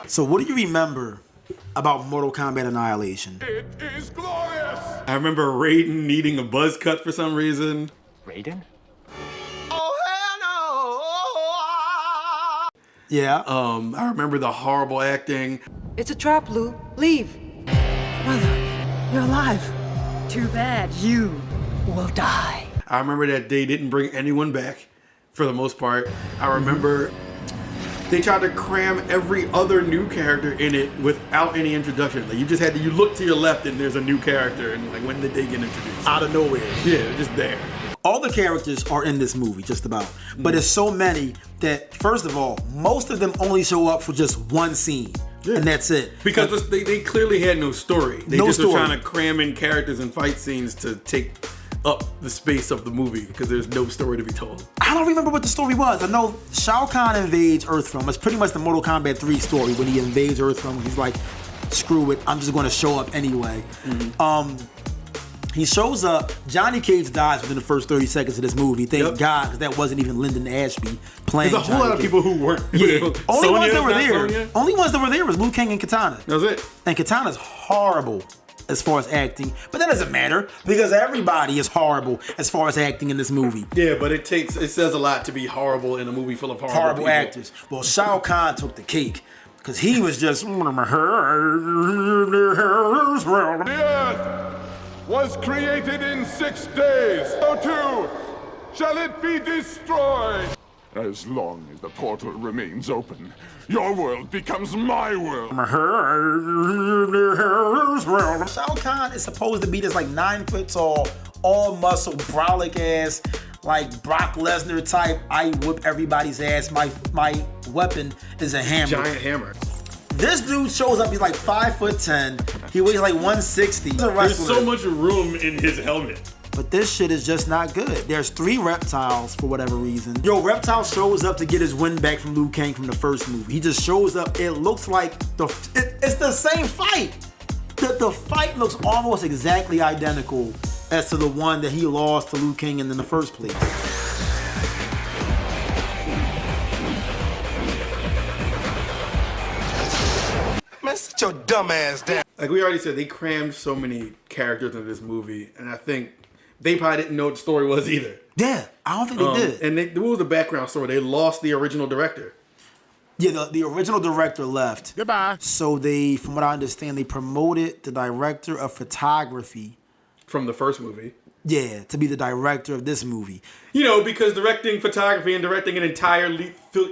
So what do you remember about Mortal Kombat Annihilation? It is glorious! I remember Raiden needing a buzz cut for some reason. Raiden? Oh, hell no! Yeah. I remember the horrible acting. It's a trap, Lou. Leave. Mother, you're alive. Too bad. You will die. I remember that they didn't bring anyone back for the most part. I remember they tried to cram every other new character in it without any introduction. Like you just had to, you look to your left and there's a new character, and like when did they get introduced? Out of nowhere. Yeah, they're just there. All the characters are in this movie, just about. But there's so many that, first of all, most of them only show up for just one scene. Yeah. And that's it. Because they clearly had no story. They No just story. were trying to cram in characters and fight scenes to take up the space of the movie because there's no story to be told. I don't remember what the story was. I know Shao Kahn invades Earthrealm. It's pretty much the Mortal Kombat 3 story when he invades Earthrealm. He's like, screw it, I'm just going to show up anyway. He shows up. Johnny Cage dies within the first 30 seconds of this movie. Thank God, because that wasn't even Lyndon Ashby playing. There's a whole lot of people who weren't. Yeah. Only ones that were there. Sonya? Only ones that were there was Liu Kang and Katana. That was it. And Katana's horrible as far as acting, but that doesn't matter because everybody is horrible as far as acting in this movie. Yeah, but it says a lot to be horrible in a movie full of horrible people. Actors. Well, Shao Kahn took the cake because he was just. The earth was created in 6 days. So too shall it be destroyed. As long as the portal remains open, your world becomes my world. Shao Kahn is supposed to be this like 9 foot tall, all muscle, brolic ass, like Brock Lesnar type. I whip everybody's ass. My weapon is a hammer. Giant hammer. This dude shows up. He's like 5'10". He weighs like 160. He's a There's wrestler. so much room in his helmet. But this shit is just not good. There's 3 reptiles for whatever reason. Yo, Reptile shows up to get his win back from Liu Kang from the first movie. He just shows up. It looks like it's the same fight. The fight looks almost exactly identical as to the one that he lost to Liu Kang in the first place. Man, sit your dumb ass down. Like we already said, they crammed so many characters into this movie, and I think they probably didn't know what the story was either. Yeah, I don't think they did. And what was the background story? They lost the original director. Yeah, the original director left. Goodbye. So they, from what I understand, they promoted the director of photography. From the first movie. Yeah, to be the director of this movie. You know, because directing photography and directing an entire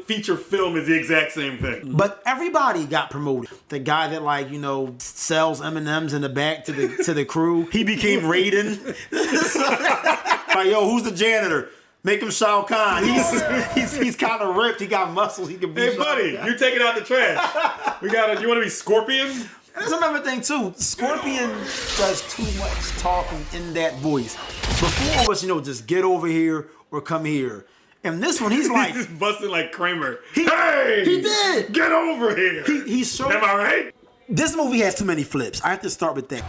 feature film is the exact same thing. But everybody got promoted. The guy that like, you know, sells M&Ms in the back to the crew, he became Raiden. Like, yo, who's the janitor? Make him Shao Kahn. He's kind of ripped. He got muscles. He can be. Hey, buddy, you're taking out the trash. You want to be Scorpion? That's another thing too. Scorpion does too much talking in that voice. Before it was, you know, just get over here or come here. And this one, he's like He's just busting like Kramer. Hey, he did. Get over here. He showed. Am I right? This movie has too many flips. I have to start with that.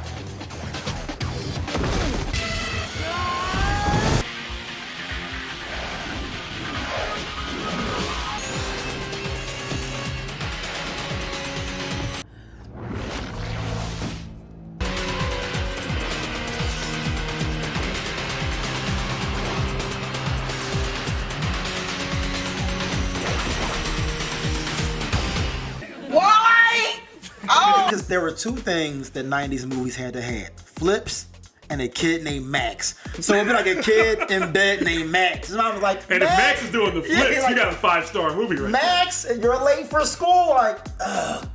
Because there were 2 things that 90s movies had to have. Flips and a kid named Max. So it'd be like a kid in bed named Max. And I was like, And if Max is doing the flips, like, you got a 5-star movie right Max, and you're late for school. Like,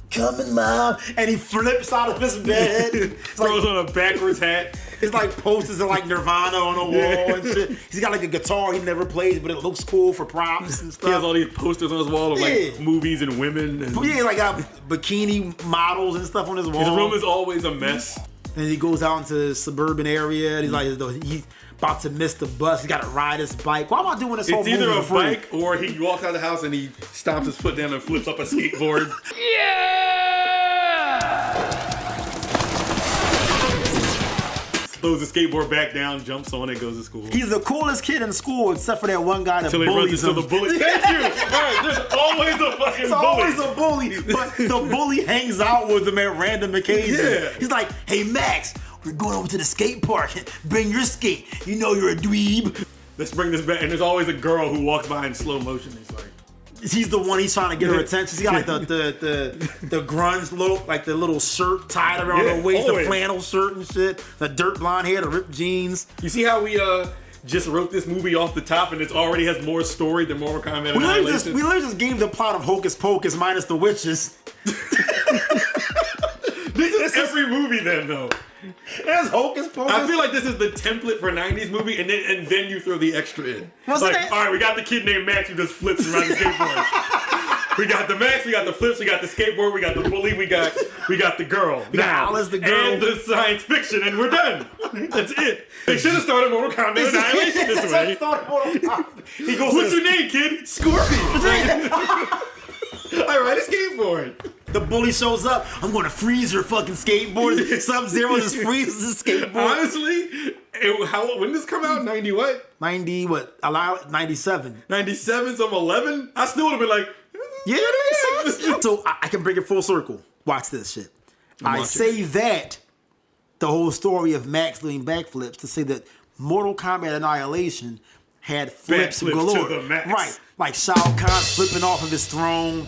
coming, Mom. And he flips out of his bed. Throws on a backwards hat. It's like posters of like Nirvana on a wall and shit. He's got like a guitar he never plays, but it looks cool for props and stuff. He has all these posters on his wall of like movies and women. And Yeah, like got bikini models and stuff on his wall. his room is always a mess. And he goes out into the suburban area and he's like, he's about to miss the bus. He's got to ride his bike. Why am I doing this whole It's movie either a for free? bike or he walks out of the house and he stomps his foot down and flips up a skateboard. throws the skateboard back down, jumps on it, goes to school. He's the coolest kid in school, except for that one guy that Until he runs bullies into him. the bully. Thank you. Right, there's always a fucking It's bully. always a bully, but the bully hangs out with him at random occasions. Yeah. He's like, hey, Max, we're going over to the skate park. Bring your skate. You know you're a dweeb. Let's bring this back. And there's always a girl who walks by in slow motion. He's like, He's the one he's trying to get her attention. He got like the grunge look, like the little shirt tied around her waist, the flannel shirt and shit, the dirt blonde hair, the ripped jeans. you see how we just wrote this movie off the top and it already has more story than Mortal Kombat We Annihilation? literally just gave the plot of Hocus Pocus minus the witches. This is every movie then, though. That's Hocus Pocus. I feel like this is the template for a 90s movie, and then you throw the extra in. Wasn't Like, it? all right, we got the kid named Max who just flips around the skateboard. We got the Max, we got the flips, we got the skateboard, we got the bully, we got the girl. We got Alice, the girl. And the science fiction, and we're done. That's it. They should have started Mortal Kombat Annihilation this way. He goes, What's your name, kid? Scorpion. I ride a skateboard. The bully shows up. I'm going to freeze your fucking skateboard. Sub-Zero just freezes his skateboard. Honestly, when did this come out? 90 what? 90 what? 97. 97, so I'm 11? I still would have been like, Yeah, that makes sense. So I can bring it full circle. Watch this shit. I say that the whole story of Max doing backflips to say that Mortal Kombat Annihilation had flips Backflips galore. to the max. Right. Like Shao Kahn flipping off of his throne,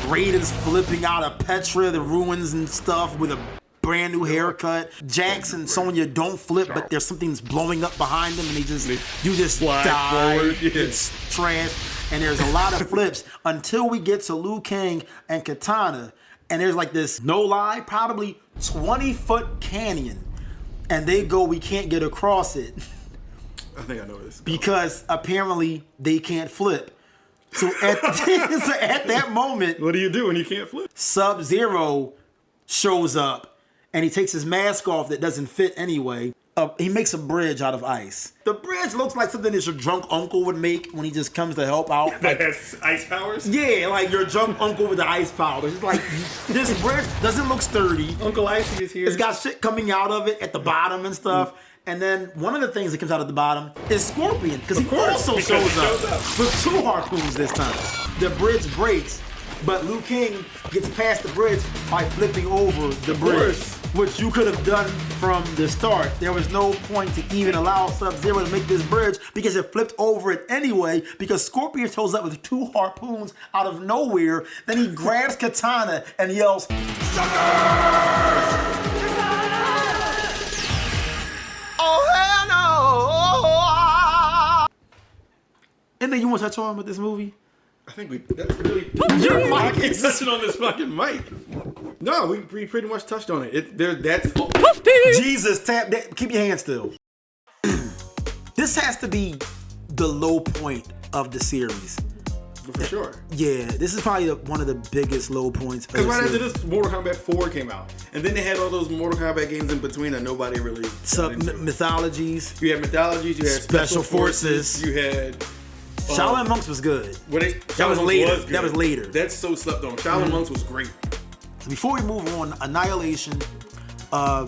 Raiden's flipping out of Petra, the ruins and stuff with a brand new haircut. Jax and Sonya don't flip, but there's something that's blowing up behind them and you just slide die. forward. Yeah. It's trash. And there's a lot of flips until we get to Liu Kang and Katana. And there's like this, no lie, probably 20-foot canyon. And they go, we can't get across it. I think I know this. Because apparently they can't flip. So at that moment, What do you do when you can't flip? Sub-Zero shows up and he takes his mask off that doesn't fit anyway. He makes a bridge out of ice. The bridge looks like something that your drunk uncle would make when he just comes to help out. That has ice powers? Yeah, like your drunk uncle with the ice powder. It's like, this bridge doesn't look sturdy. Uncle Icy is here. It's got shit coming out of it at the bottom and stuff. And then one of the things that comes out of the bottom is Scorpion, because he also shows up with 2 harpoons this time. The bridge breaks, but Liu Kang gets past the bridge by flipping over the bridge, which you could have done from the start. There was no point to even allow Sub-Zero to make this bridge because it flipped over it anyway, because Scorpion shows up with 2 harpoons out of nowhere. Then he grabs Katana and yells, "Suckers!" Oh, hell no! Anything you want to touch on with this movie? I think that's really... Your mic is touching on this fucking mic. No, we pretty much touched on it. That's... Jesus, tap that. Keep your hands still. This has to be the low point of the series. For sure. Yeah, this is probably one of the biggest low points. Because right after this, Mortal Kombat 4 came out. And then they had all those Mortal Kombat games in between that nobody really... Mythologies. You had mythologies, you had Special Forces. You had... Shaolin Monks was good. That was later. That was later. That's so slept on. Shaolin Monks was great. So before we move on, Annihilation, I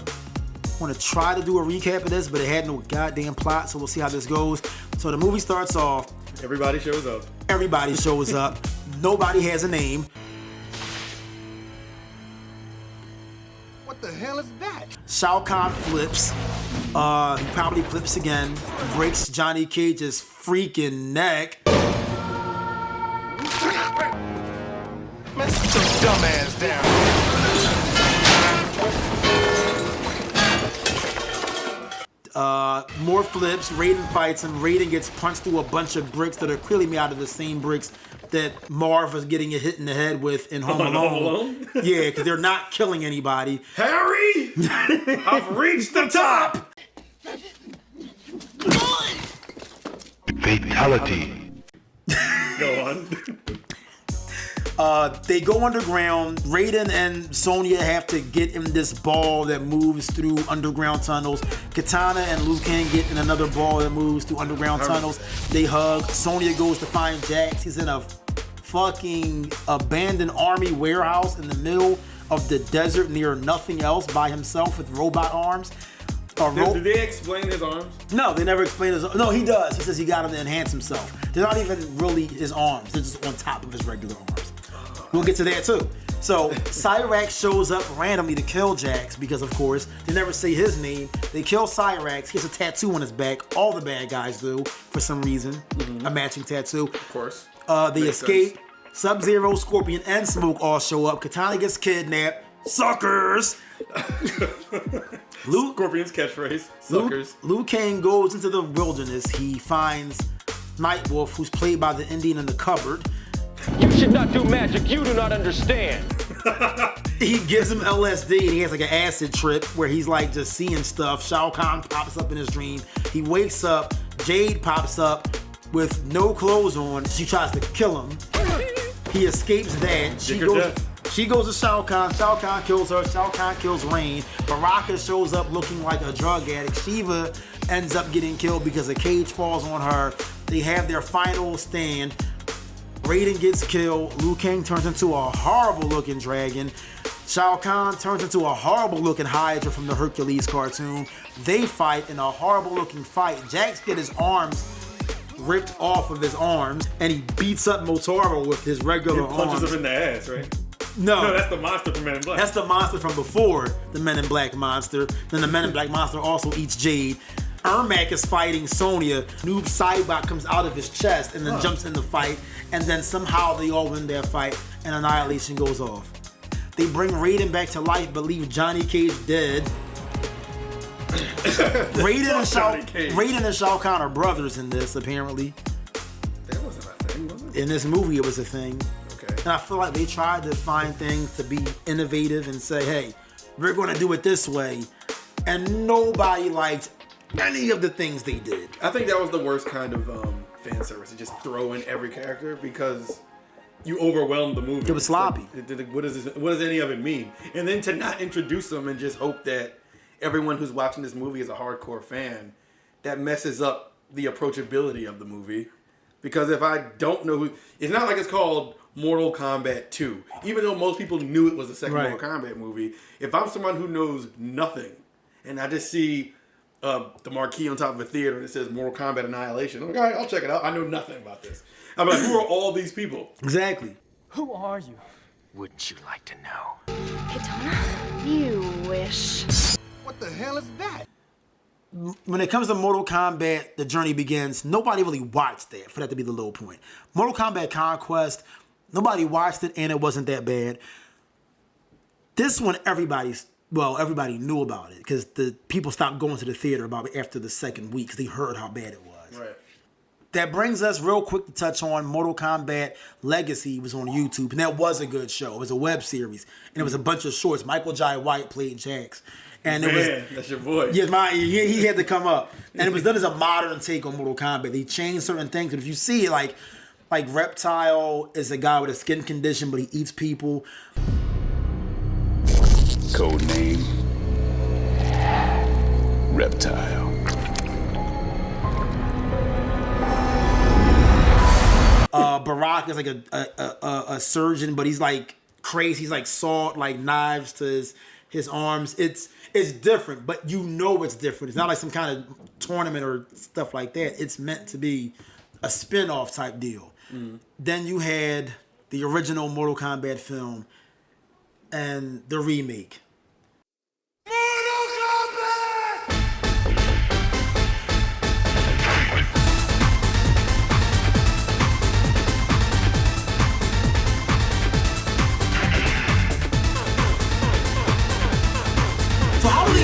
want to try to do a recap of this, but it had no goddamn plot, so we'll see how this goes. So the movie starts off. Everybody shows up. Everybody shows up. Nobody has a name. What the hell is that? Shao Kahn flips. He probably flips again. Breaks Johnny Cage's freaking neck. Man, sit your dumb ass down. More flips. Raiden fights him. Raiden gets punched through a bunch of bricks that are clearly made out of the same bricks that Marv was getting a hit in the head with in Home Alone. Yeah, because they're not killing anybody. Harry! I've reached the top! Fatality. Go on. They go underground. Raiden and Sonya have to get in this ball that moves through underground tunnels. Katana and Liu Kang get in another ball that moves through underground tunnels. They hug. Sonya goes to find Jax. He's in a fucking abandoned army warehouse in the middle of the desert near nothing else by himself with robot arms. a rope. Did they explain his arms? No, they never explain his. No, he does. He says he got him to enhance himself. They're not even really his arms. They're just on top of his regular arms. We'll get to that too. So Cyrax shows up randomly to kill Jax because, of course, they never say his name. They kill Cyrax. He has a tattoo on his back. All the bad guys do for some reason. A matching tattoo. Of course. They escape. Sub-Zero, Scorpion, and Smoke all show up. Katana gets kidnapped. Suckers! Scorpion's catchphrase. Suckers. Liu Kang goes into the wilderness. He finds Nightwolf, who's played by the Indian in the cupboard. You should not do magic. You do not understand. He gives him LSD and he has like an acid trip where he's like just seeing stuff. Shao Kahn pops up in his dream. He wakes up. Jade pops up with no clothes on. She tries to kill him. He escapes that. She goes to Shao Kahn. Shao Kahn kills her. Shao Kahn kills Rain. Baraka shows up looking like a drug addict. Shiva ends up getting killed because a cage falls on her. They have their final stand. Raiden gets killed. Liu Kang turns into a horrible looking dragon. Shao Kahn turns into a horrible looking Hydra from the Hercules cartoon. They fight in a horrible looking fight. Jax gets his arms ripped off of his arms and he beats up Motaro with his regular arms. He punches him in the ass, right? No, that's the monster from Men in Black. That's the monster from before the Men in Black monster. Then the Men in Black monster also eats Jade. Ermac is fighting Sonya. Noob Saibot comes out of his chest and then jumps in the fight. And then somehow they all win their fight and Annihilation goes off. They bring Raiden back to life but leave Johnny Cage dead. Raiden and Shao Kahn are brothers in this, apparently. That wasn't a thing, was it? In this movie, it was a thing. Okay. And I feel like they tried to find things to be innovative and say, hey, we're going to do it this way. And nobody liked any of the things they did. I think that was the worst kind of fan service, to just throw in every character because you overwhelmed the movie. It was sloppy. What does any of it mean? And then to not introduce them and just hope that everyone who's watching this movie is a hardcore fan, that messes up the approachability of the movie. Because if I don't know who, it's not like it's called Mortal Kombat 2. Even though most people knew it was the second Mortal Kombat movie, if I'm someone who knows nothing and I just see the marquee on top of a theater and it says Mortal Kombat Annihilation, I'm like, all right, I'll check it out. I know nothing about this. I'm like, who are all these people? Exactly. Who are you? Wouldn't you like to know? Katana? You wish. What the hell is that? When it comes to Mortal Kombat, The Journey Begins, nobody really watched that for that to be the low point. Mortal Kombat Conquest, nobody watched it and it wasn't that bad. This one, everybody knew about it because the people stopped going to the theater about after the second week because they heard how bad it was. Right. That brings us real quick to touch on Mortal Kombat Legacy was on YouTube, and that was a good show. It was a web series, and it was a bunch of shorts. Michael Jai White played Jax. And it was, that's your boy. Yeah, he had to come up. And it was done as a modern take on Mortal Kombat. They changed certain things, but if you see it, like Reptile is a guy with a skin condition, but he eats people. Code name Reptile. Barack is like a surgeon, but he's like crazy. He's like sawed like knives to his arms. It's different, but you know it's different. It's not like some kind of tournament or stuff like that. It's meant to be a spin-off type deal. Then you had the original Mortal Kombat film and the remake.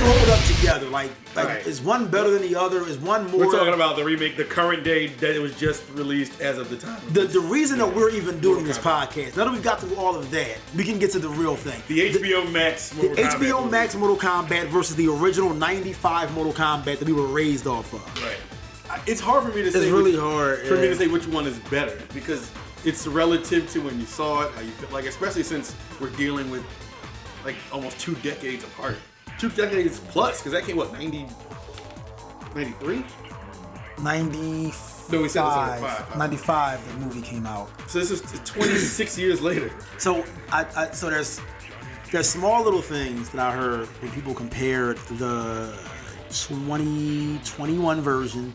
Hold up together, like right. Is one better than the other? Is one more? We're talking about the remake, the current day that it was just released as of the time. The reason that we're even doing this podcast, now that we've got through all of that, we can get to the real thing. The HBO Max Mortal Kombat. HBO movie. Max Mortal Kombat versus the original '95 Mortal Kombat that we were raised off of. Right. It's hard for me to say. It's really hard for me to say which one is better because it's relative to when you saw it, how you feel, like especially since we're dealing with like almost 2 decades apart. 2 decades plus, because that came, what, 90, 93? 95. No, we said it was 95, the movie came out. So this is 26 years later. So so there's small little things that I heard when people compared the 2021 version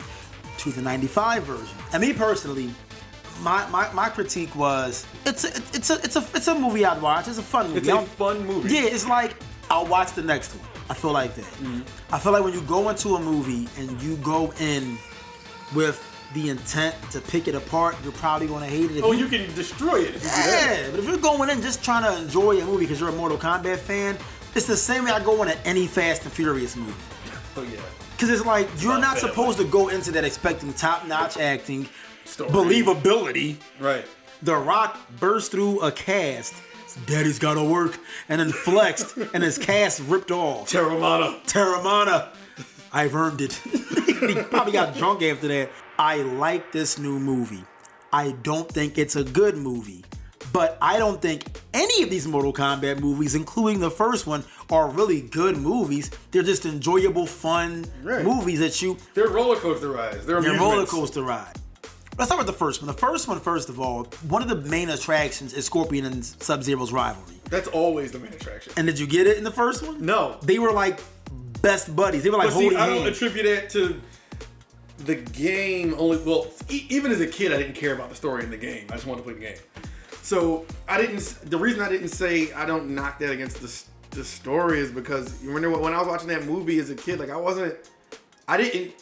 to the 95 version. And me personally, my critique was it's a movie I'd watch. It's a fun movie. It's a fun movie. Yeah, it's like I'll watch the next one. I feel like that. Mm-hmm. I feel like when you go into a movie and you go in with the intent to pick it apart, you're probably going to hate it. You can destroy it. Yeah, but if you're going in just trying to enjoy a movie because you're a Mortal Kombat fan, it's the same way I go into any Fast and Furious movie. Oh yeah. Because it's like you're not supposed to go into that expecting top-notch acting, believability. Right. The Rock burst through a cast. Daddy's gotta work, and then flexed, and his cast ripped off. Terramana. I've earned it. He probably got drunk after that. I like this new movie. I don't think it's a good movie, but I don't think any of these Mortal Kombat movies, including the first one, are really good movies. They're just enjoyable, fun movies that you... They're roller coaster rides. They're roller coaster ride. Let's start with the first one. The first one, first of all, one of the main attractions is Scorpion and Sub-Zero's rivalry. That's always the main attraction. And did you get it in the first one? No. They were like best buddies. They were like holding hands. I don't attribute that to the game only. Well, even as a kid, I didn't care about the story in the game. I just wanted to play the game. So the reason I didn't say I don't knock that against the story is because you remember when I was watching that movie as a kid, like I didn't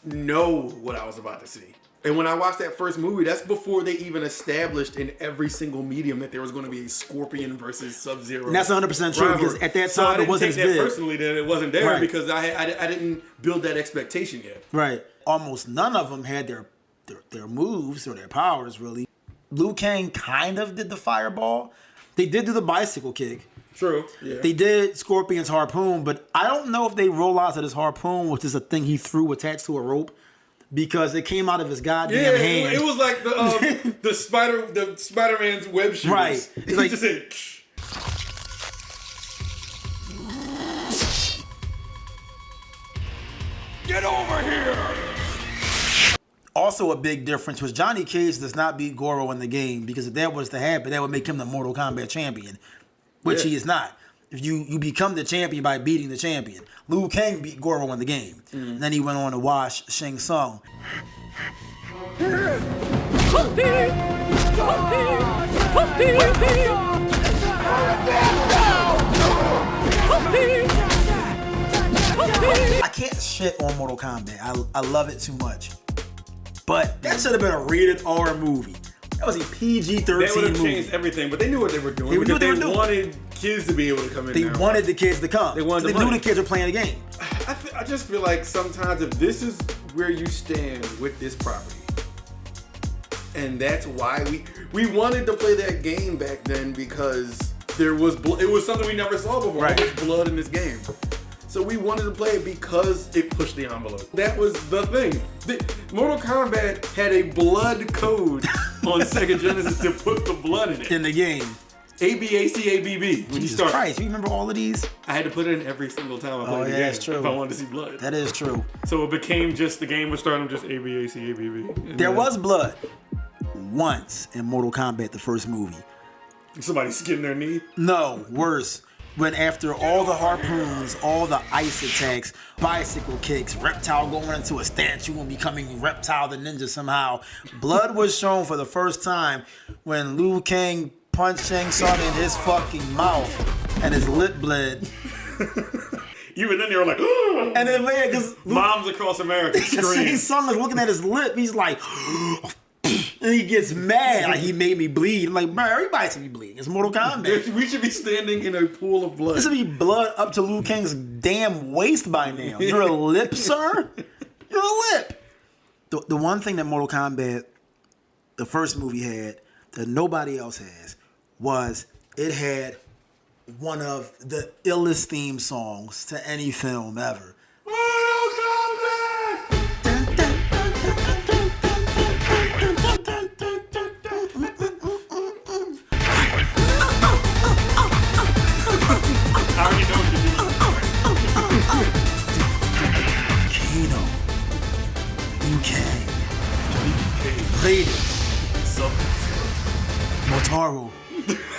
know what I was about to see. And when I watched that first movie, that's before they even established in every single medium that there was going to be a Scorpion versus Sub-Zero. And that's 100% true because at that time it wasn't as big. I didn't take that personally that it wasn't there because I didn't build that expectation yet. Right. Almost none of them had their moves or their powers, really. Liu Kang kind of did the fireball. They did do the bicycle kick. True. Yeah. They did Scorpion's harpoon, but I don't know if they realized that his harpoon was just a thing he threw attached to a rope. Because it came out of his goddamn hand. It was like the Spider-Man's web shooters. Right. He like, just said, Get over here! Also a big difference was Johnny Cage does not beat Goro in the game because if that was to happen, that would make him the Mortal Kombat champion, which he is not. If you become the champion by beating the champion. Liu Kang beat Goro in the game. And then he went on to wash Shang Tsung. I can't shit on Mortal Kombat. I love it too much. But that should have been a rated R movie. That was a PG-13 movie. They would have changed everything, but they knew what they were doing. They wanted kids to be able to come in. They wanted the kids to come. They knew the kids were playing the game. I just feel like sometimes if this is where you stand with this property, and that's why we wanted to play that game back then because there was it was something we never saw before. There was blood in this game. So we wanted to play it because it pushed the envelope. That was the thing. Mortal Kombat had a blood code on Sega Genesis to put the blood in it. In the game. ABACABB. When you start. Christ, you remember all of these? I had to put it in every single time I played the game. That's true. If I wanted to see blood. That is true. So it became just, the game was starting just ABACABB. There was blood once in Mortal Kombat, the first movie. Somebody skinned their knee? No, worse. When after all the harpoons, all the ice attacks, bicycle kicks, Reptile going into a statue and becoming Reptile the Ninja somehow, blood was shown for the first time when Liu Kang punched Shang Tsung in his fucking mouth and his lip bled. Even then they were like, and then man, because moms across America scream. Shang Tsung is looking at his lip, he's like, and he gets mad, like he made me bleed. I'm like, bro, everybody should be bleeding. It's Mortal Kombat. We should be standing in a pool of blood. There should be blood up to Liu Kang's damn waist by now. You're a lip, sir? You're a lip. The one thing that Mortal Kombat, the first movie, had that nobody else has was it had one of the illest theme songs to any film ever. Mortal Kombat! I already know what Kano, Liu Kang, Raiden, Motaro.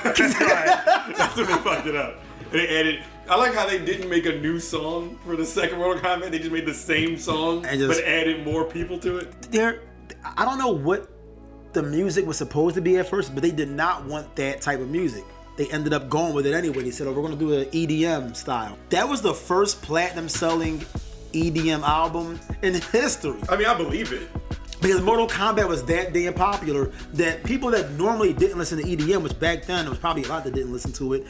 That's when they fucked it up. They added I like how they didn't make a new song for the second Mortal Kombat. They just made the same song, but added more people to it. I don't know what the music was supposed to be at first, but they did not want that type of music. They ended up going with it anyway. They said, oh, we're going to do an EDM style. That was the first platinum selling EDM album in history. I mean, I believe it. Because Mortal Kombat was that damn popular that people that normally didn't listen to EDM, which back then there was probably a lot that didn't listen to it,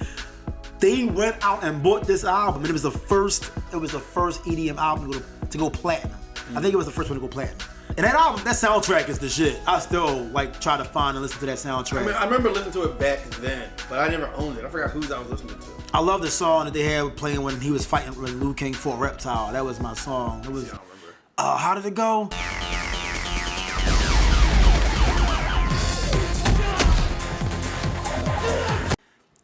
they went out and bought this album, and it was the first EDM album to go platinum. I think it was the first one to go platinum. And that album, that soundtrack is the shit. I still like try to find and listen to that soundtrack. I mean, I remember listening to it back then, but I never owned it. I forgot whose I was listening to. I love the song that they had playing when he was fighting with Liu Kang for a reptile. That was my song. It was. I don't remember. How did it go?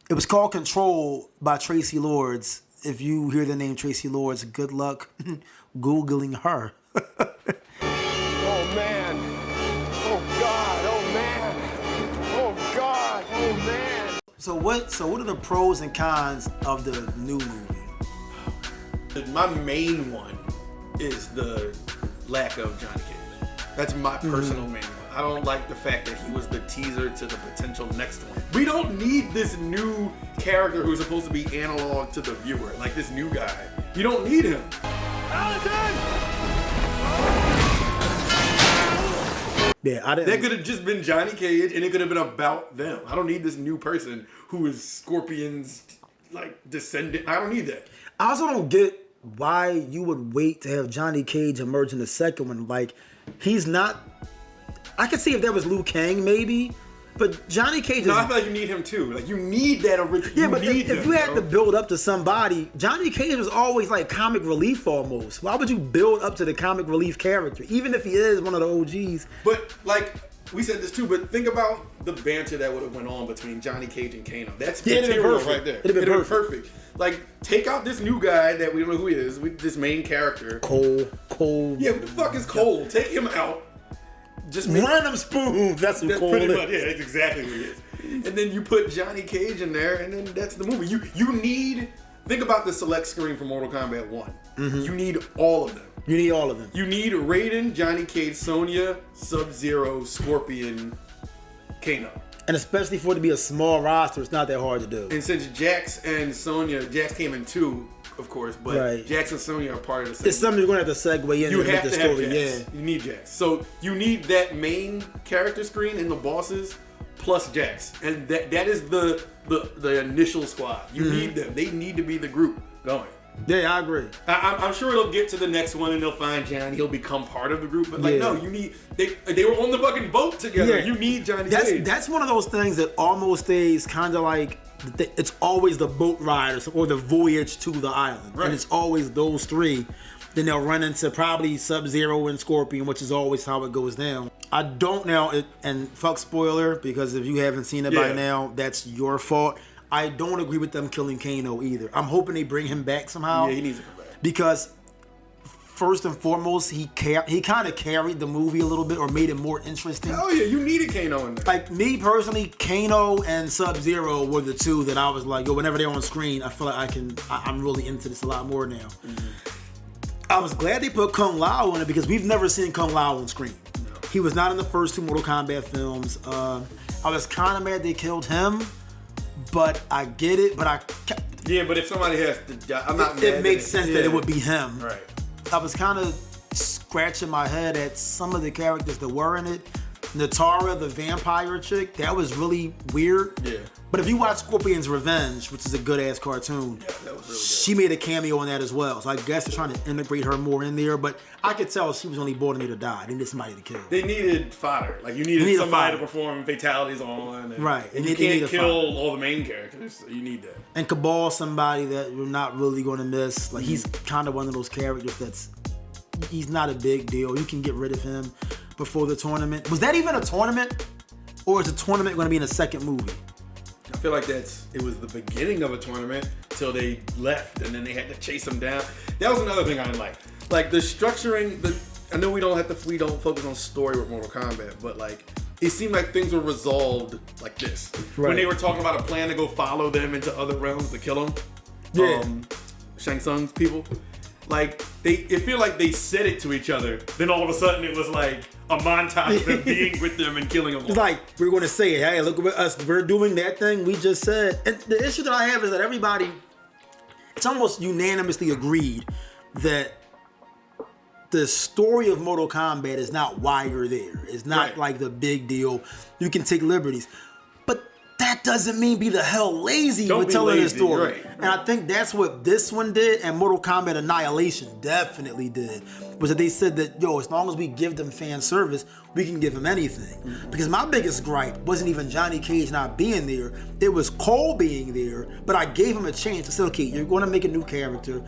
It was called Control by Tracy Lords. If you hear the name Tracy Lords, good luck Googling her. Oh man. Oh God. Oh man. Oh God. Oh man. So what are the pros and cons of the new movie? My main one is the lack of Johnny Cage. That's my personal main one. I don't like the fact that he was the teaser to the potential next one. We don't need this new character who's supposed to be analog to the viewer, like this new guy. You don't need him. Yeah, I didn't. That could have just been Johnny Cage, and it could have been about them. I don't need this new person who is Scorpion's like descendant. I don't need that. I also don't get why you would wait to have Johnny Cage emerge in the second one. Like, he's not. I could see if that was Liu Kang, maybe, but Johnny Cage. No, I feel like you need him too. Like, you need that original. Yeah, but if you had to build up to somebody, Johnny Cage was always like comic relief almost. Why would you build up to the comic relief character, even if he is one of the OGs? But like we said this too, but think about the banter that would have went on between Johnny Cage and Kano. That's material right there. It'd have been perfect. Like, take out this new guy that we don't know who he is, this main character. Cole. Yeah, what the fuck is Cole? Take him out. Just random spoons. That's what Cole pretty is. much, yeah, that's exactly what it is. And then you put Johnny Cage in there, and then that's the movie. You need. Think about the select screen for Mortal Kombat 1. Mm-hmm. You need all of them. You need all of them. You need Raiden, Johnny Cage, Sonya, Sub-Zero, Scorpion, Kano. And especially for it to be a small roster, it's not that hard to do. And since Jax and Sonya, Jax came in 2, of course, but right. Jax and Sonya are part of the same. It's something you're going to have to segue in you have the to story. Have Jax. Yeah. You need Jax. So you need that main character screen and the bosses plus Jax. And that is the initial squad. You need them. They need to be the group going. Yeah, I agree. I'm sure it'll get to the next one and they'll find Johnny. He'll become part of the group. But like, no, you need. They were on the fucking boat together. Yeah. You need Johnny Cage. That's one of those things that almost stays kind of like. It's always the boat ride or the voyage to the island. Right. And it's always those three. Then they'll run into probably Sub-Zero and Scorpion, which is always how it goes down. I don't now, and fuck spoiler, because if you haven't seen it by now, that's your fault. I don't agree with them killing Kano either. I'm hoping they bring him back somehow. Yeah, he needs to come back. Because first and foremost, he kind of carried the movie a little bit or made it more interesting. Hell yeah, you needed Kano in there. Like, me personally, Kano and Sub-Zero were the two that I was like, yo, whenever they're on screen, I feel like I'm really into this a lot more now. Mm-hmm. I was glad they put Kung Lao in it because we've never seen Kung Lao on screen. No. He was not in the first 2 Mortal Kombat films. I was kind of mad they killed him, but I get it. But but if somebody has to, I'm not mad. It makes sense that it would be him. Right. I was kind of scratching my head at some of the characters that were in it. Natara, the vampire chick, that was really weird. Yeah. But if you watch Scorpion's Revenge, which is a good-ass cartoon, that was really good. She made a cameo in that as well. So I guess they're trying to integrate her more in there. But I could tell she was only born here to die. They needed somebody to kill. They needed fodder. Like, you needed somebody to perform fatalities on. Right. And you can't kill all the main characters. So you need that. And Cabal, somebody that you're not really going to miss. Like, he's kind of one of those characters he's not a big deal. You can get rid of him before the tournament. Was that even a tournament? Or is the tournament going to be in a second movie? I feel like it was the beginning of a tournament till they left and then they had to chase them down. That was another thing I didn't like. Like, the structuring, I know we don't focus on story with Mortal Kombat, but like, it seemed like things were resolved like this. Right. When they were talking about a plan to go follow them into other realms to kill them. Shang Tsung's people. Like it feel like they said it to each other. Then all of a sudden it was like a montage of them being with them and killing them. It's like we're going to say, hey, look at us. We're doing that thing we just said. And the issue that I have is that everybody, it's almost unanimously agreed that the story of Mortal Kombat is not why you're there. It's not like the big deal. You can take liberties. But that doesn't mean be the hell lazy with telling the story. Right. And I think that's what this one did, and Mortal Kombat Annihilation definitely did. Was that they said that, yo, as long as we give them fan service, we can give them anything. Because my biggest gripe wasn't even Johnny Cage not being there. It was Cole being there, but I gave him a chance. I said, okay, you're going to make a new character.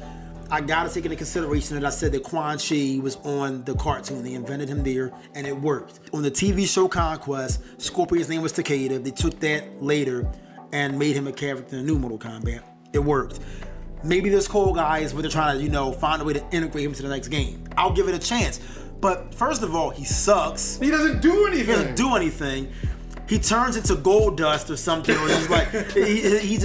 I gotta take into consideration that I said that Quan Chi was on the cartoon. They invented him there, and it worked. On the TV show Conquest, Scorpion's name was Takeda. They took that later and made him a character in the new Mortal Kombat. It worked. Maybe this Cole guy is what they're trying to, find a way to integrate him to the next game. I'll give it a chance. But first of all, he sucks. He doesn't do anything. He doesn't do anything. He turns into gold dust or something, or he's like, he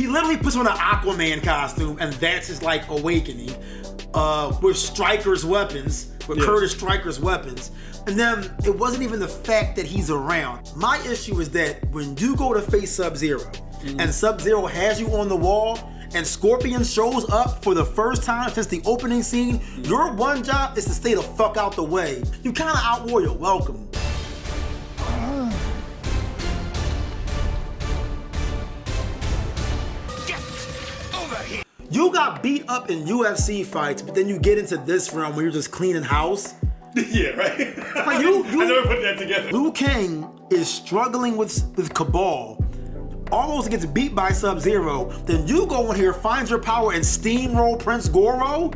literally puts on an Aquaman costume, and that's his like awakening, with Stryker's weapons, with Curtis Stryker's weapons. And then it wasn't even the fact that he's around. My issue is that when you go to face Sub-Zero, and Sub-Zero has you on the wall, and Scorpion shows up for the first time since the opening scene, your one job is to stay the fuck out the way. You kind of outwore your welcome. You got beat up in UFC fights, but then you get into this realm where you're just cleaning house. Yeah, right. Like I never put that together. Liu Kang is struggling with Cabal, almost gets beat by Sub-Zero. Then you go in here, find your power, and steamroll Prince Goro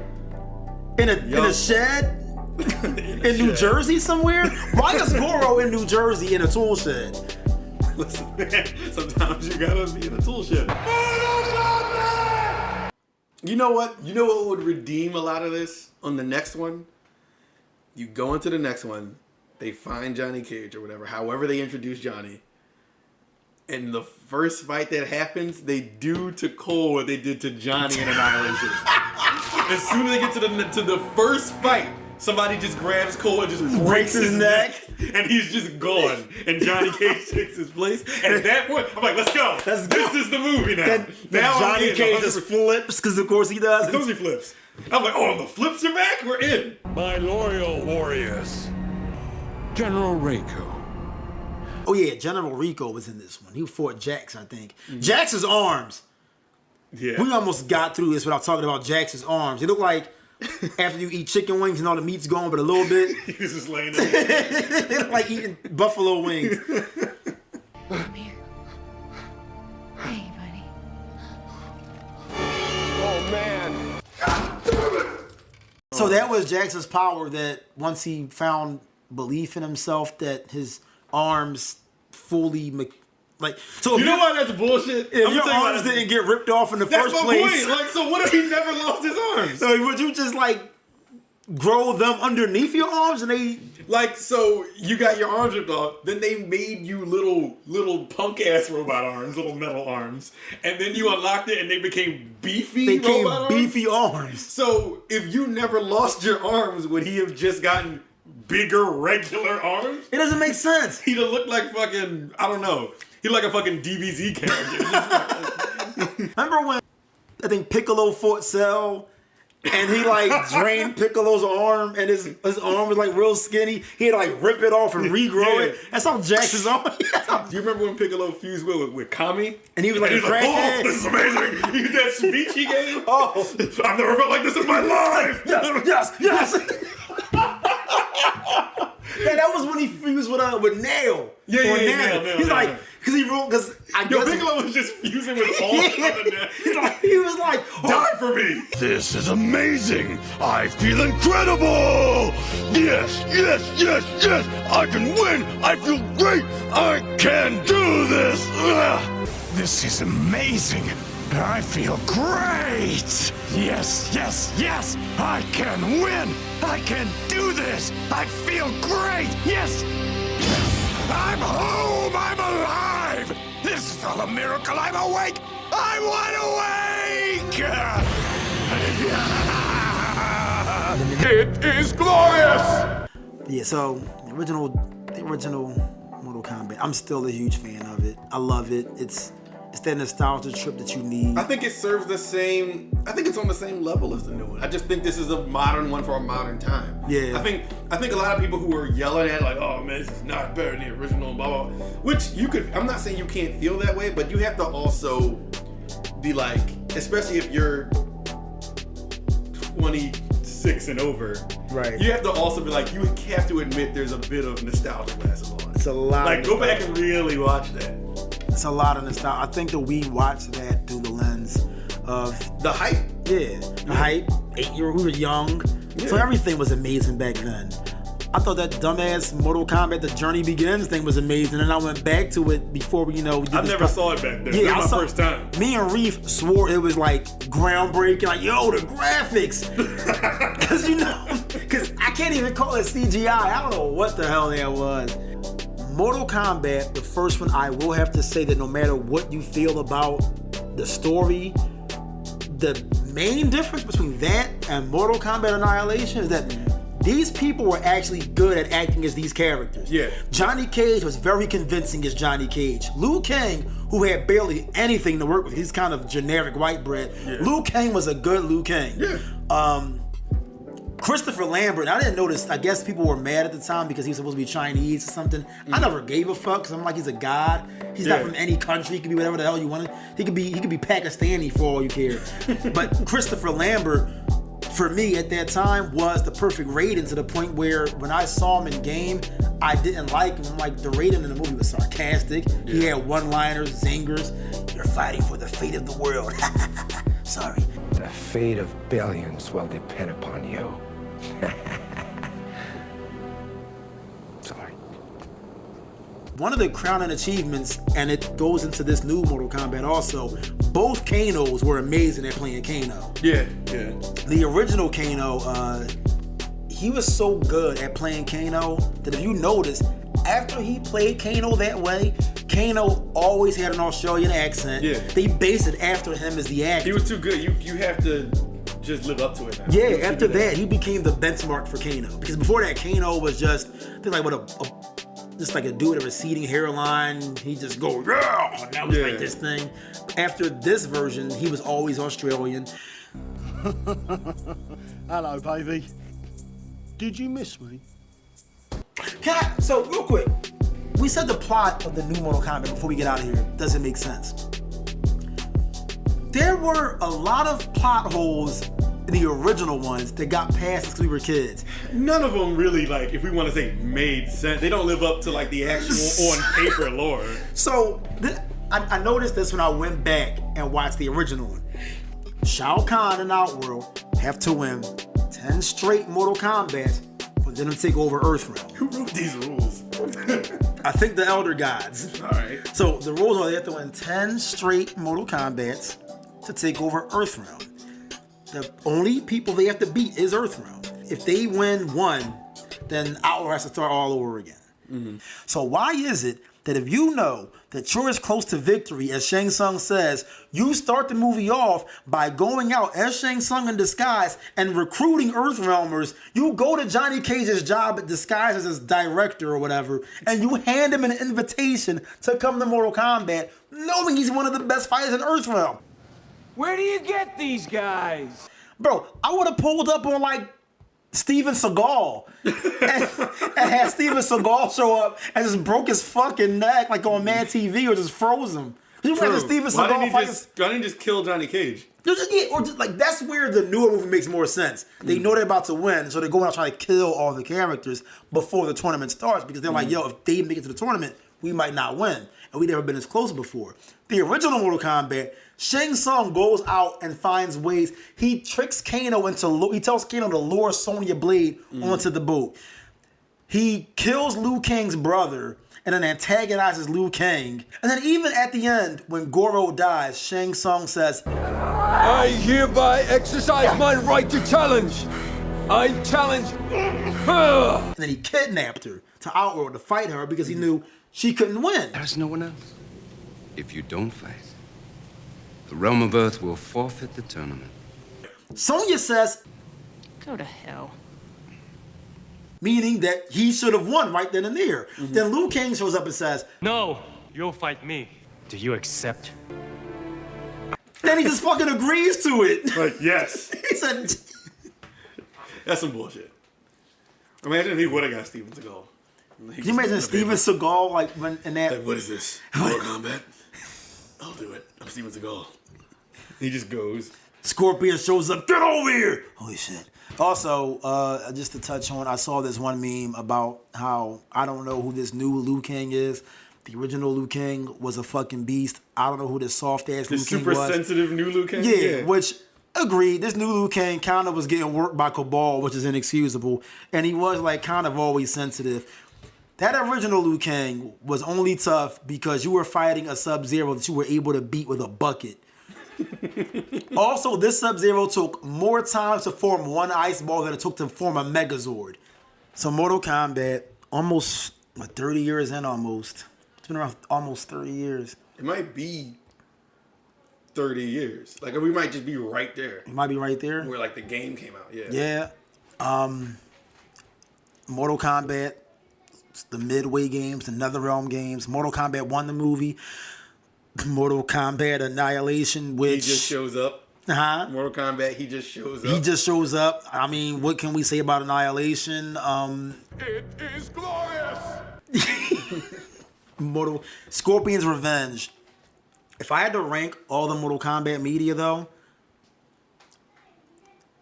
in a shed in New Jersey somewhere. Why is Goro in New Jersey in a tool shed? Listen, man, sometimes you gotta be in a tool shed. You know what? You know what would redeem a lot of this on the next one? You go into the next one, they find Johnny Cage or whatever, however they introduce Johnny. And the first fight that happens, they do to Cole what they did to Johnny in Annihilation. As soon as they get to the first fight, somebody just grabs Cole and just breaks his neck, and he's just gone. And Johnny Cage takes his place. And at that point, I'm like, let's go. This is the movie now. Now Johnny Cage just flips, because of course he does. Of course he flips. I'm like, oh, the flips are back? We're in. My loyal warriors. General Reiko. Oh yeah, General Rico was in this one. He fought Jax, I think. Jax's arms. Yeah. We almost got through this without talking about Jax's arms. It looked like after you eat chicken wings and all the meat's gone, but a little bit. He was just laying there. They look like eating buffalo wings. Come here. Hey, buddy. Oh, man. So that was Jax's power, that once he found belief in himself, that his arms fully so You know why that's bullshit? if your arms didn't get ripped off in the first place. That's my point. Like, so what if he never lost his arms? So would you just grow them underneath your arms and they so you got your arms ripped off, then they made you little punk ass robot arms, little metal arms, and then you unlocked it and they became beefy arms. So if you never lost your arms, would he have just gotten bigger regular arms? It doesn't make sense. He'd have looked like fucking, I don't know. He looked like a fucking DBZ character. Remember when I think Piccolo fought Cell and he drained Piccolo's arm and his arm was real skinny? He'd rip it off and regrow it. That's how Jax's arm. Do you remember when Piccolo fused with Kami? And he was like, oh, this is amazing. That speech he gave. Oh, I've never felt like this in my life. Yes. Yeah, that was when he fused with Nail. Nail. He's like, because he wrote, because I guess Piccolo was just fusing with all of them. He was like, die for me. This is amazing! I feel incredible! Yes! I can win! I feel great! I can do this! Ugh. This is amazing. I feel great. Yes. I can win. I can do this. I feel great. Yes. I'm home. I'm alive. This is all a miracle. I'm awake. I'm wide awake! It is glorious! Yeah, so the original Mortal Kombat. I'm still a huge fan of it. I love it. It's that nostalgia trip that you need. I think it serves the same. I think it's on the same level as the new one. I just think this is a modern one for a modern time. Yeah. I think a lot of people who are yelling at like, oh man, this is not better than the original, blah blah. Which you could. I'm not saying you can't feel that way, but you have to also be like, especially if you're 26 and over. Right. You have to also be like, you have to admit there's a bit of nostalgia glasses on. It's a lot. Like, go back and really watch that. It's a lot of nostalgia. I think that we watched that through the lens of The hype. yeah, the hype. 8-year-old, we were young, so Yeah. everything was amazing back then. I thought that dumbass Mortal Kombat The Journey Begins thing was amazing, and I went back to it before we, I never saw it back then. Yeah, This was my first time. Me and Reef swore it was like groundbreaking, like, yo, the graphics. Cause cause I can't even call it CGI. I don't know what the hell that was. Mortal Kombat, the first one, I will have to say that no matter what you feel about the story, the main difference between that and Mortal Kombat Annihilation is that these people were actually good at acting as these characters. Yeah. Johnny Cage was very convincing as Johnny Cage. Liu Kang, who had barely anything to work with, he's kind of generic white bread. Yeah. Liu Kang was a good Liu Kang. Yeah. Christopher Lambert, I didn't notice, I guess people were mad at the time because he was supposed to be Chinese or something. I never gave a fuck because I'm like, he's a god. He's not from any country. He could be whatever the hell you wanted. He could be Pakistani for all you care. But Christopher Lambert, for me at that time, was the perfect Raiden, to the point where when I saw him in game, I didn't like him. Like, the Raiden in the movie was sarcastic. Yeah. He had one-liners, zingers. You're fighting for the fate of the world. Sorry. The fate of billions will depend upon you. Sorry. One of the crowning achievements, and it goes into this new Mortal Kombat also, both Kanos were amazing at playing Kano. Yeah, yeah. The original Kano, he was so good at playing Kano that if you notice, after he played Kano that way, Kano always had an Australian accent. Yeah. They based it after him as the actor. He was too good. You have to just live up to it now. Yeah, after that, he became the benchmark for Kano. Because before that, Kano was just, I think like just like a dude with a receding hairline. He just go, yeah, and that was like this thing. After this version, he was always Australian. Hello, baby. Did you miss me? So real quick, we said the plot of the new Mortal Kombat before we get out of here doesn't make sense. There were a lot of plot holes in the original ones that got past because we were kids. None of them really, like, if we want to say made sense, they don't live up to like the actual on paper lore. So I noticed this when I went back and watched the original one. Shao Kahn and Outworld have to win 10 straight Mortal Kombat for them to take over Earthrealm. Who wrote these rules? I think the Elder Gods. All right. So the rules are they have to win 10 straight Mortal Kombats to take over Earthrealm. The only people they have to beat is Earthrealm. If they win one, then Outworld has to start all over again. Mm-hmm. So why is it that if you know that you're as close to victory as Shang Tsung says, you start the movie off by going out as Shang Tsung in disguise and recruiting Earthrealmers, you go to Johnny Cage's job at disguise as his director or whatever, and you hand him an invitation to come to Mortal Kombat, knowing he's one of the best fighters in Earthrealm. Where do you get these guys? Bro, I would have pulled up on like Steven Seagal and had Steven Seagal show up and just broke his fucking neck like on Mad TV or just froze him. You remember Steven Seagal why didn't he just kill Johnny Cage? Or just like, that's where the newer movie makes more sense. They know they're about to win, so they're going out trying to kill all the characters before the tournament starts because they're like, yo, if they make it to the tournament, we might not win. And we've never been as close before. The original Mortal Kombat, Shang Tsung goes out and finds ways. He tricks Kano he tells Kano to lure Sonya Blade onto the boat. He kills Liu Kang's brother and then antagonizes Liu Kang. And then even at the end, when Goro dies, Shang Tsung says, I hereby exercise my right to challenge. I challenge her. And then he kidnapped her to Outworld to fight her because he knew she couldn't win. There's no one else. If you don't fight, The realm of Earth will forfeit the tournament. Sonya says, Go to hell. meaning that he should have won right then and there. Then Liu Kang shows up and says, No, you'll fight me. Do you accept? then he just fucking agrees to it. Like, yes. He said, That's some bullshit. Imagine if he would have got Steven Seagal. can you imagine Steven Seagal like when in that? Like, what is this? Mortal Kombat? I'll do it. I'm Steven Seagal. He just goes. Scorpion shows up. Get over here! Holy shit. Also, just to touch on, I saw this one meme about how I don't know who this new Liu Kang is. The original Liu Kang was a fucking beast. I don't know who this soft ass Liu Kang was. Super sensitive new Liu Kang? Yeah, which agreed. This new Liu Kang kind of was getting worked by Cabal, which is inexcusable, and he was like kind of always sensitive. That original Liu Kang was only tough because you were fighting a Sub-Zero that you were able to beat with a bucket. Also, this Sub-Zero took more time to form one ice ball than it took to form a Megazord. So Mortal Kombat, almost 30 years in almost. It's been around almost 30 years. It might be 30 years. Like, we might just be right there. It might be right there. Where, like, the game came out, yeah. Yeah. Mortal Kombat, the Midway games, the NetherRealm games. Mortal Kombat 1, the movie. Mortal Kombat Annihilation, which... He just shows up. Huh? Mortal Kombat, he just shows up. He just shows up. I mean, what can we say about Annihilation? It is glorious! Scorpion's Revenge. If I had to rank all the Mortal Kombat media, though,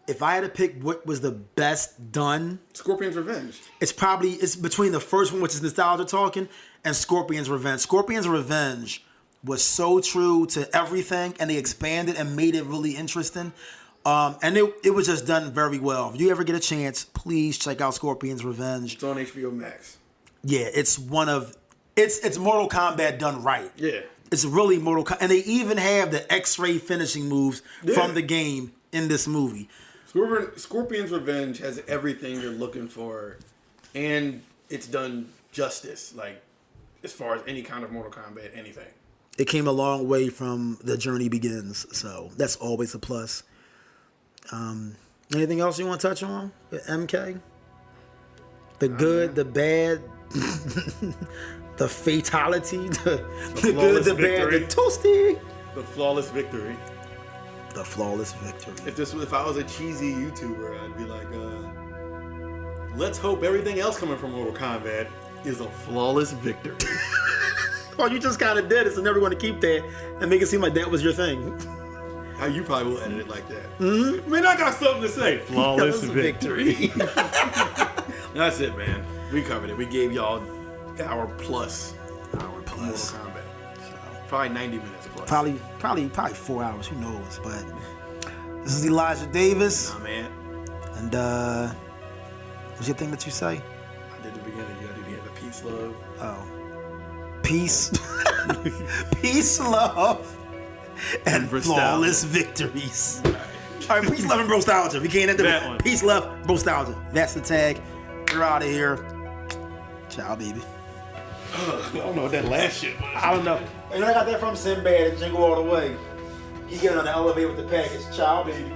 if I had to pick what was the best done, Scorpion's Revenge. It's between the first one, which is Nostalgia Talking, and Scorpion's Revenge. Scorpion's Revenge was so true to everything, and they expanded and made it really interesting. And it was just done very well. If you ever get a chance, please check out Scorpion's Revenge. It's on HBO Max. Yeah, it's it's Mortal Kombat done right. Yeah. It's really Mortal Kombat. And they even have the X-ray finishing moves from the game in this movie. Scorpion's Revenge has everything you're looking for, and it's done justice, like, as far as any kind of Mortal Kombat, anything. It came a long way from The Journey Begins, so that's always a plus. Anything else you want to touch on with MK? The good, the bad, the fatality, the good, the bad, the toasty. The flawless victory. The flawless victory. If I was a cheesy YouTuber, I'd be like, let's hope everything else coming from Mortal Kombat is a flawless victory. Well, you just kind of did it, so never going to keep that and make it seem like that was your thing. How you probably will edit it like that. Mm-hmm. I mean, I got something to say. Flawless victory. That's it, man. We covered it. We gave y'all hour plus. Mortal Kombat. So, probably 90 minutes plus. Probably 4 hours. Who knows? But this is Elijah Davis. Nah, man. And what's your thing that you say? I did the beginning. You gotta do the end. Peace, love. Oh. Peace. Peace, love, and flawless victories. All right, peace, love, and BROstalgia. We can't end it. Peace, love, BROstalgia. That's the tag. We're out of here. Ciao, baby. I don't know what that last shit was. I don't know. And I got that from Sinbad and Jingle All the Way. You get on the elevator with the package. Ciao, baby.